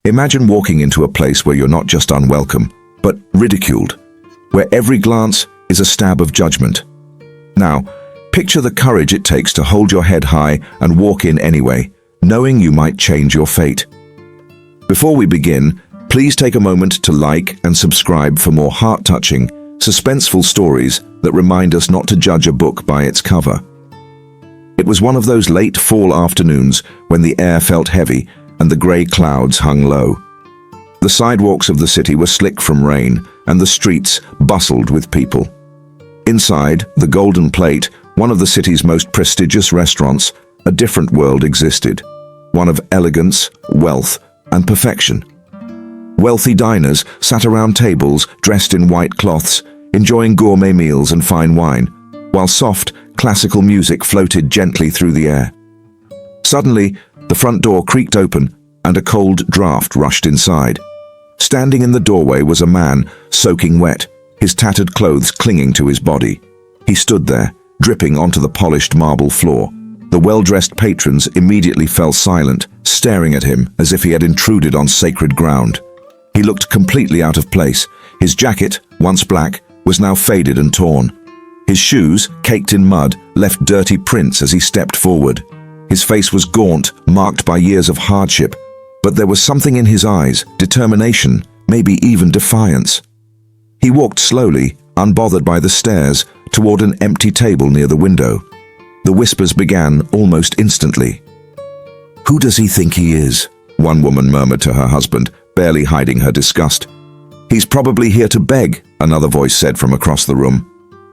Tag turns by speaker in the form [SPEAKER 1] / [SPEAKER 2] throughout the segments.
[SPEAKER 1] Imagine walking into a place where you're not just unwelcome, but ridiculed, where every glance is a stab of judgment. Now, picture the courage it takes to hold your head high and walk in anyway, knowing you might change your fate. Before we begin, please take a moment to like and subscribe for more heart-touching, suspenseful stories that remind us not to judge a book by its cover. It was one of those late fall afternoons when the air felt heavy and the grey clouds hung low. The sidewalks of the city were slick from rain, and the streets bustled with people. Inside the Golden Plate, one of the city's most prestigious restaurants, a different world existed, one of elegance, wealth, and perfection. Wealthy diners sat around tables dressed in white cloths, enjoying gourmet meals and fine wine, while soft, classical music floated gently through the air. Suddenly, the front door creaked open, and a cold draft rushed inside. Standing in the doorway was a man, soaking wet, his tattered clothes clinging to his body. He stood there, dripping onto the polished marble floor. The well-dressed patrons immediately fell silent, staring at him as if he had intruded on sacred ground. He looked completely out of place. His jacket, once black, was now faded and torn. His shoes, caked in mud, left dirty prints as he stepped forward. His face was gaunt, marked by years of hardship, but there was something in his eyes, determination, maybe even defiance. He walked slowly, unbothered by the stares, toward an empty table near the window. The whispers began almost instantly. "Who does he think he is?" one woman murmured to her husband, barely hiding her disgust. "He's probably here to beg," another voice said from across the room.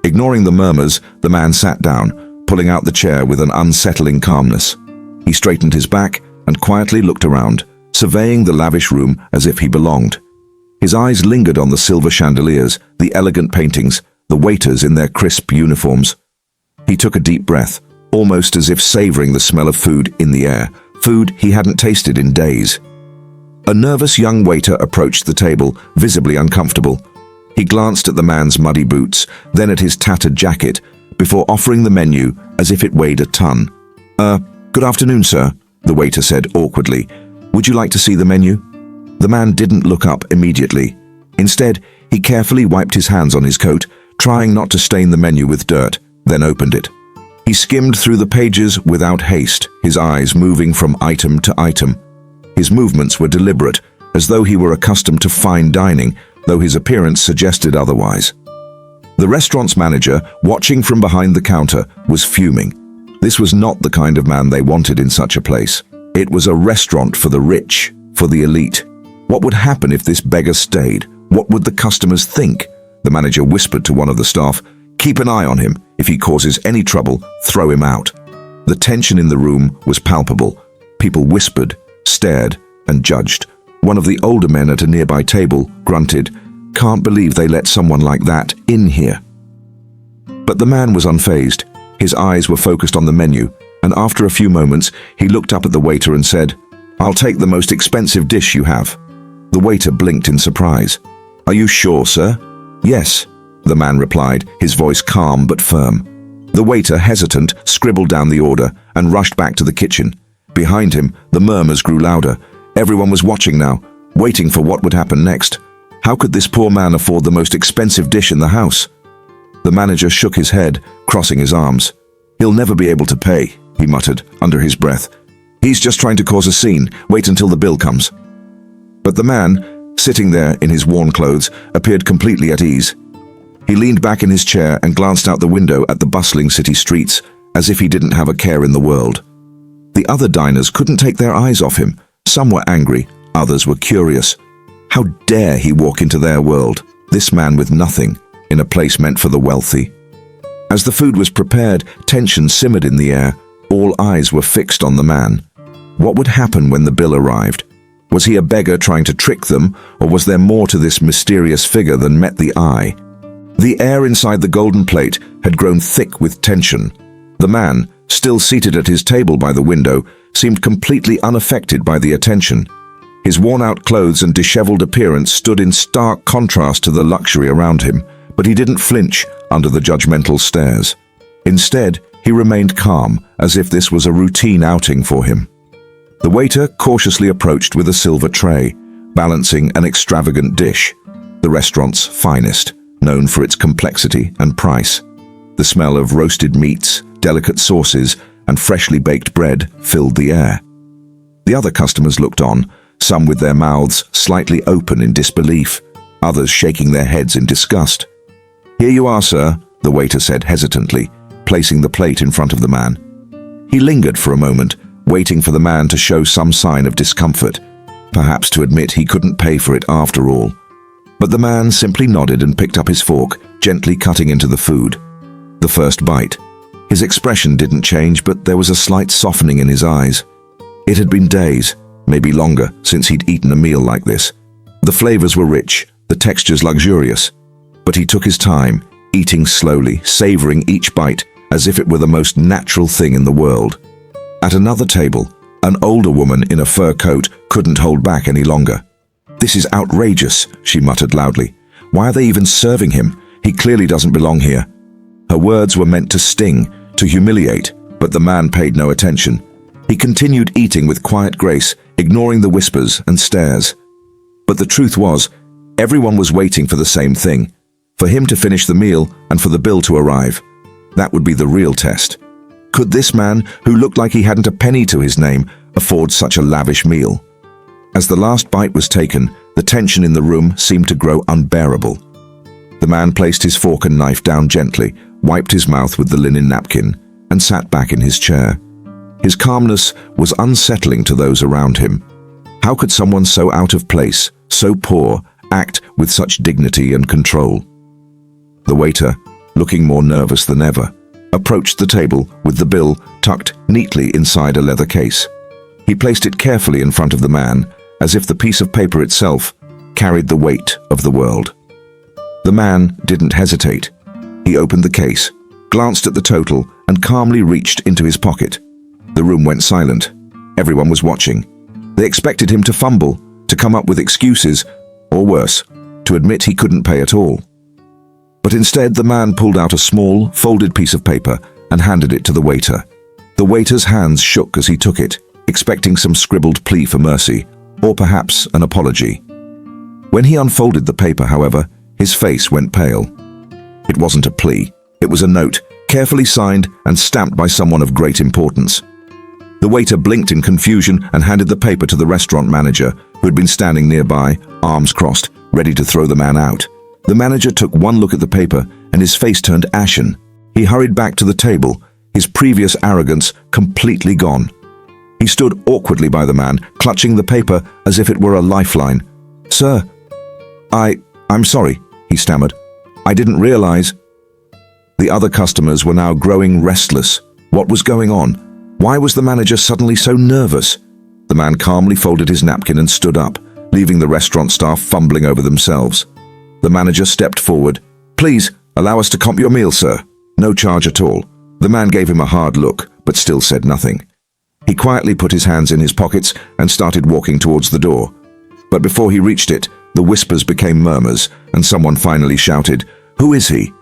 [SPEAKER 1] Ignoring the murmurs, the man sat down, pulling out the chair with an unsettling calmness. He straightened his back and quietly looked around, surveying the lavish room as if he belonged. His eyes lingered on the silver chandeliers, the elegant paintings, the waiters in their crisp uniforms. He took a deep breath, almost as if savoring the smell of food in the air, food he hadn't tasted in days. A nervous young waiter approached the table, visibly uncomfortable. He glanced at the man's muddy boots, then at his tattered jacket, before offering the menu as if it weighed a ton. Good afternoon, sir," the waiter said awkwardly. "Would you like to see the menu?" The man didn't look up immediately. Instead, he carefully wiped his hands on his coat, trying not to stain the menu with dirt, then opened it. He skimmed through the pages without haste, his eyes moving from item to item. His movements were deliberate, as though he were accustomed to fine dining, though his appearance suggested otherwise. The restaurant's manager, watching from behind the counter, was fuming. This was not the kind of man they wanted in such a place. It was a restaurant for the rich, for the elite. What would happen if this beggar stayed? What would the customers think? The manager whispered to one of the staff, "Keep an eye on him. If he causes any trouble, throw him out." The tension in the room was palpable. People whispered, stared, and judged. One of the older men at a nearby table grunted, "Can't believe they let someone like that in here." But the man was unfazed. His eyes were focused on the menu, and after a few moments, he looked up at the waiter and said, "I'll take the most expensive dish you have." The waiter blinked in surprise. "Are you sure, sir?" "Yes," the man replied, his voice calm but firm. The waiter, hesitant, scribbled down the order and rushed back to the kitchen. Behind him, the murmurs grew louder. Everyone was watching now, waiting for what would happen next. How could this poor man afford the most expensive dish in the house? The manager shook his head, crossing his arms. "He'll never be able to pay," he muttered under his breath. "He's just trying to cause a scene. Wait until the bill comes." But the man, sitting there in his worn clothes, appeared completely at ease. He leaned back in his chair and glanced out the window at the bustling city streets, as if he didn't have a care in the world. The other diners couldn't take their eyes off him. Some were angry, others were curious. How dare he walk into their world, this man with nothing, in a place meant for the wealthy? As the food was prepared, tension simmered in the air. All eyes were fixed on the man. What would happen when the bill arrived? Was he a beggar trying to trick them, or was there more to this mysterious figure than met the eye? The air inside the Golden Plate had grown thick with tension. The man, still seated at his table by the window, seemed completely unaffected by the attention. His worn-out clothes and disheveled appearance stood in stark contrast to the luxury around him, but he didn't flinch under the judgmental stares. Instead, he remained calm, as if this was a routine outing for him. The waiter cautiously approached with a silver tray, balancing an extravagant dish, the restaurant's finest, known for its complexity and price. The smell of roasted meats, delicate sauces, and freshly baked bread filled the air. The other customers looked on, some with their mouths slightly open in disbelief, others shaking their heads in disgust. "Here you are, sir," the waiter said hesitantly, placing the plate in front of the man. He lingered for a moment, waiting for the man to show some sign of discomfort, perhaps to admit he couldn't pay for it after all. But the man simply nodded and picked up his fork, gently cutting into the food. The first bite. His expression didn't change, but there was a slight softening in his eyes. It had been days, maybe longer, since he'd eaten a meal like this. The flavors were rich, the textures luxurious. But he took his time, eating slowly, savoring each bite as if it were the most natural thing in the world. At another table, an older woman in a fur coat couldn't hold back any longer. "This is outrageous," she muttered loudly. "Why are they even serving him? He clearly doesn't belong here." Her words were meant to sting, to humiliate, but the man paid no attention. He continued eating with quiet grace, ignoring the whispers and stares. But the truth was, everyone was waiting for the same thing, for him to finish the meal and for the bill to arrive. That would be the real test. Could this man, who looked like he hadn't a penny to his name, afford such a lavish meal? As the last bite was taken, the tension in the room seemed to grow unbearable. The man placed his fork and knife down gently, wiped his mouth with the linen napkin, and sat back in his chair. His calmness was unsettling to those around him. How could someone so out of place, so poor, act with such dignity and control? The waiter, looking more nervous than ever, approached the table with the bill tucked neatly inside a leather case. He placed it carefully in front of the man, as if the piece of paper itself carried the weight of the world. The man didn't hesitate. He opened the case, glanced at the total, and calmly reached into his pocket. The room went silent. Everyone was watching. They expected him to fumble, to come up with excuses, or worse, to admit he couldn't pay at all. But instead, the man pulled out a small, folded piece of paper and handed it to the waiter. The waiter's hands shook as he took it, expecting some scribbled plea for mercy, or perhaps an apology. When he unfolded the paper, however, his face went pale. It wasn't a plea. It was a note, carefully signed and stamped by someone of great importance. The waiter blinked in confusion and handed the paper to the restaurant manager, who had been standing nearby, arms crossed, ready to throw the man out. The manager took one look at the paper, and his face turned ashen. He hurried back to the table, his previous arrogance completely gone. He stood awkwardly by the man, clutching the paper as if it were a lifeline. "Sir, I'm sorry," he stammered. "I didn't realize." The other customers were now growing restless. What was going on? Why was the manager suddenly so nervous? The man calmly folded his napkin and stood up, leaving the restaurant staff fumbling over themselves. The manager stepped forward. "Please, allow us to comp your meal, sir. No charge at all." The man gave him a hard look, but still said nothing. He quietly put his hands in his pockets and started walking towards the door. But before he reached it, the whispers became murmurs, and someone finally shouted, "Who is he?"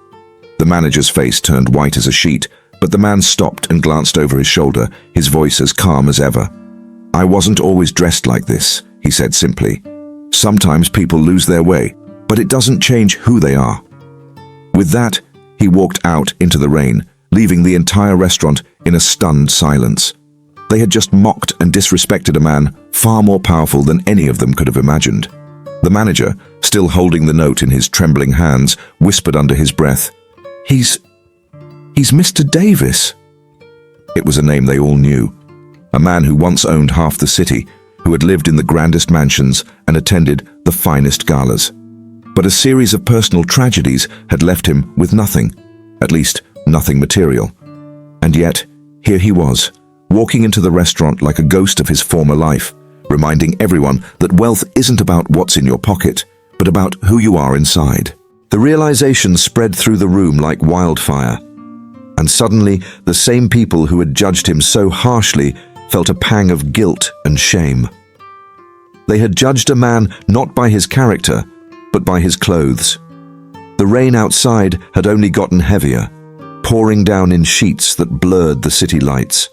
[SPEAKER 1] The manager's face turned white as a sheet, but the man stopped and glanced over his shoulder, his voice as calm as ever. "I wasn't always dressed like this," he said simply. "Sometimes people lose their way, but it doesn't change who they are." With that, he walked out into the rain, leaving the entire restaurant in a stunned silence. They had just mocked and disrespected a man far more powerful than any of them could have imagined. The manager, still holding the note in his trembling hands, whispered under his breath, He's Mr. Davis." It was a name they all knew. A man who once owned half the city, who had lived in the grandest mansions and attended the finest galas. But a series of personal tragedies had left him with nothing, at least nothing material. And yet, here he was, walking into the restaurant like a ghost of his former life, reminding everyone that wealth isn't about what's in your pocket, but about who you are inside. The realization spread through the room like wildfire, and suddenly the same people who had judged him so harshly felt a pang of guilt and shame. They had judged a man not by his character, but by his clothes. The rain outside had only gotten heavier, pouring down in sheets that blurred the city lights.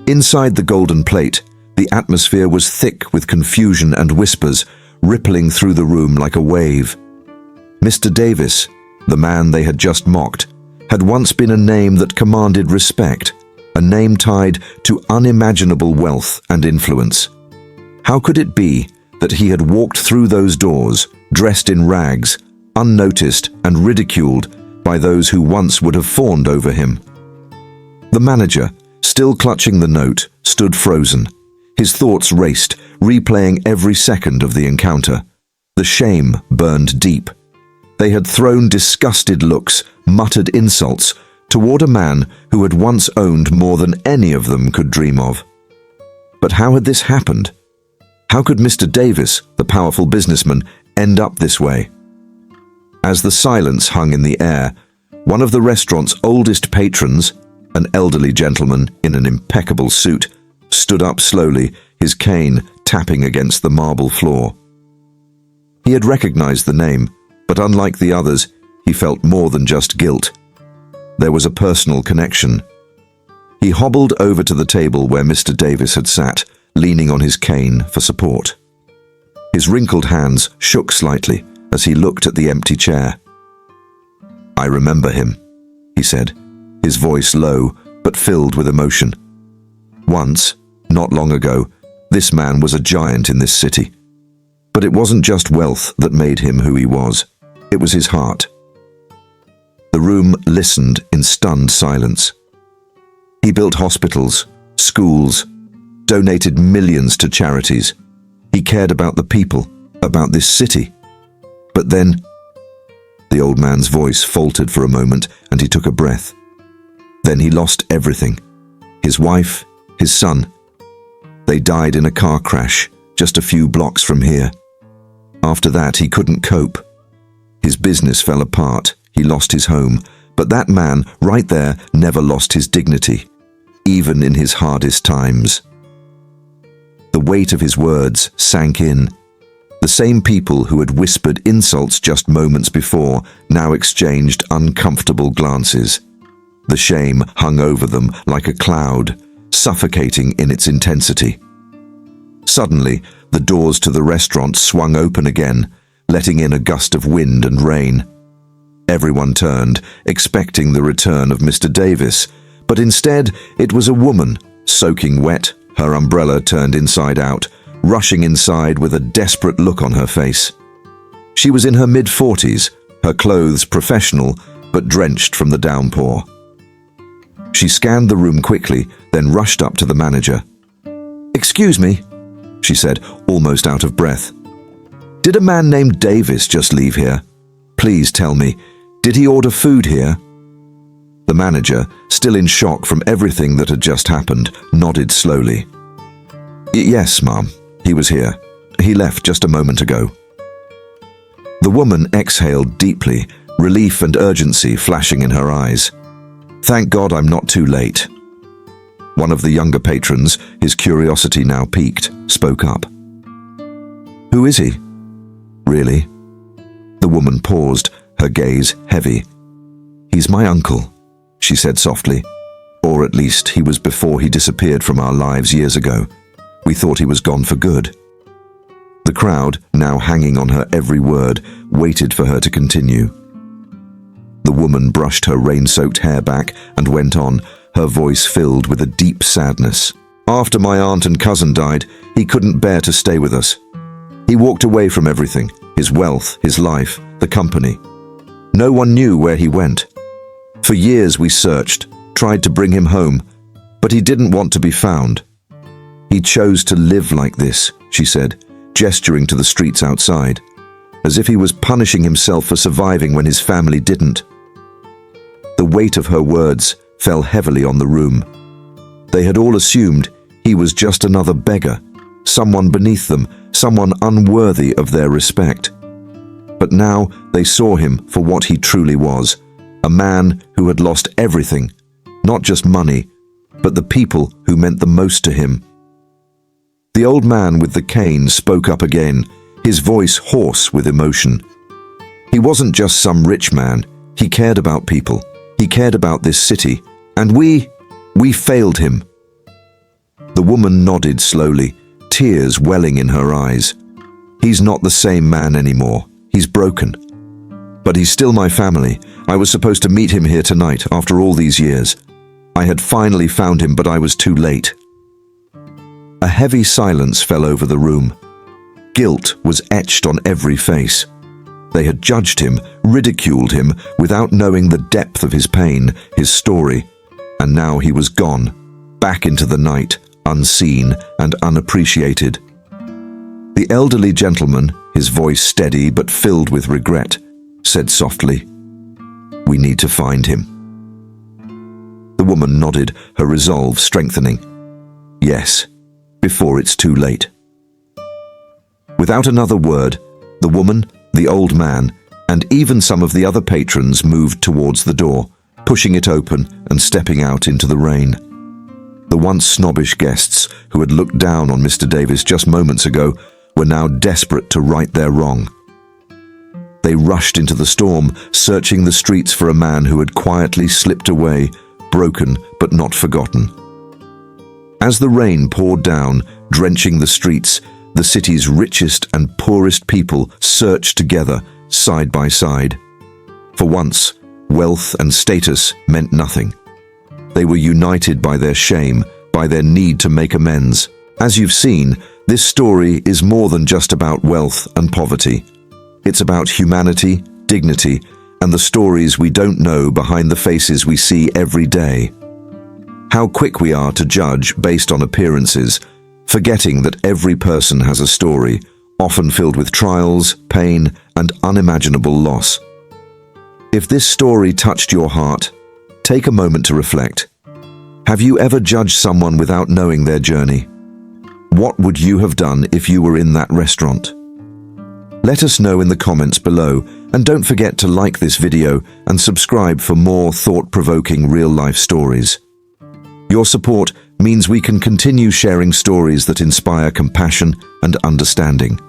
[SPEAKER 1] Inside the golden plate, The atmosphere was thick with confusion and whispers, rippling through the room like a wave. Mr. Davis, the man they had just mocked, had once been a name that commanded respect, a name tied to unimaginable wealth and influence. How could it be that he had walked through those doors, dressed in rags, unnoticed and ridiculed by those who once would have fawned over him? The manager, still clutching the note, stood frozen. His thoughts raced, replaying every second of the encounter. The shame burned deep. They had thrown disgusted looks, muttered insults, toward a man who had once owned more than any of them could dream of. But how had this happened? How could Mr. Davis, the powerful businessman, end up this way? As the silence hung in the air, one of the restaurant's oldest patrons, an elderly gentleman in an impeccable suit, stood up slowly, his cane tapping against the marble floor. He had recognized the name, but unlike the others, he felt more than just guilt. There was a personal connection. He hobbled over to the table where Mr. Davis had sat, leaning on his cane for support. His wrinkled hands shook slightly as he looked at the empty chair. "I remember him," he said, his voice low but filled with emotion. "Once, not long ago, this man was a giant in this city. But it wasn't just wealth that made him who he was. It was his heart." The room listened in stunned silence. He built hospitals, schools, donated millions to charities. He cared about the people, about this city. But then, the old man's voice faltered for a moment and he took a breath. Then he lost everything. His wife, his son. They died in a car crash just a few blocks from here. After that, he couldn't cope. His business fell apart. He lost his home. But that man, right there, never lost his dignity, even in his hardest times. The weight of his words sank in. The same people who had whispered insults just moments before now exchanged uncomfortable glances. The shame hung over them like a cloud, suffocating in its intensity. Suddenly, the doors to the restaurant swung open again, letting in a gust of wind and rain. Everyone turned, expecting the return of Mr. Davis, but instead it was a woman, soaking wet, her umbrella turned inside out, rushing inside with a desperate look on her face. She was in her mid-40s, her clothes professional, but drenched from the downpour. She scanned the room quickly, then rushed up to the manager. "Excuse me," she said, almost out of breath. "Did a man named Davis just leave here? Please tell me, did he order food here?" The manager, still in shock from everything that had just happened, nodded slowly. "Yes, ma'am, he was here. He left just a moment ago." The woman exhaled deeply, relief and urgency flashing in her eyes. "Thank God I'm not too late." One of the younger patrons, his curiosity now piqued, spoke up. "Who is he?" "Really?" The woman paused, her gaze heavy. "He's my uncle," she said softly. "Or at least he was before he disappeared from our lives years ago. We thought he was gone for good." The crowd, now hanging on her every word, waited for her to continue. The woman brushed her rain-soaked hair back and went on, her voice filled with a deep sadness. "After my aunt and cousin died, he couldn't bear to stay with us. He walked away from everything, his wealth, his life, the company. No one knew where he went. For years we searched, tried to bring him home, but he didn't want to be found. He chose to live like this," she said, gesturing to the streets outside, as if he was punishing himself for surviving when his family didn't. The weight of her words fell heavily on the room. They had all assumed he was just another beggar, someone beneath them, someone unworthy of their respect. But now they saw him for what he truly was, a man who had lost everything, not just money, but the people who meant the most to him. The old man with the cane spoke up again, his voice hoarse with emotion. He wasn't just some rich man. He cared about people. He cared about this city. And we failed him. The woman nodded slowly, tears welling in her eyes. He's not the same man anymore. He's broken. But he's still my family. I was supposed to meet him here tonight after all these years. I had finally found him, but I was too late. A heavy silence fell over the room. Guilt was etched on every face. They had judged him, ridiculed him, without knowing the depth of his pain, his story. And now he was gone, back into the night, unseen and unappreciated. The elderly gentleman, his voice steady but filled with regret, said softly, "We need to find him." The woman nodded, her resolve strengthening. "Yes, before it's too late." Without another word, the woman, the old man, and even some of the other patrons moved towards the door, pushing it open and stepping out into the rain. The once snobbish guests who had looked down on Mr. Davis just moments ago were now desperate to right their wrong. They rushed into the storm, searching the streets for a man who had quietly slipped away, broken but not forgotten. As the rain poured down, drenching the streets, the city's richest and poorest people searched together, side by side. For once, wealth and status meant nothing. They were united by their shame, by their need to make amends. As you've seen, this story is more than just about wealth and poverty. It's about humanity, dignity, and the stories we don't know behind the faces we see every day. How quick we are to judge based on appearances, forgetting that every person has a story, often filled with trials, pain, and unimaginable loss. If this story touched your heart, take a moment to reflect. Have you ever judged someone without knowing their journey? What would you have done if you were in that restaurant? Let us know in the comments below, and don't forget to like this video and subscribe for more thought-provoking real-life stories. Your support means we can continue sharing stories that inspire compassion and understanding.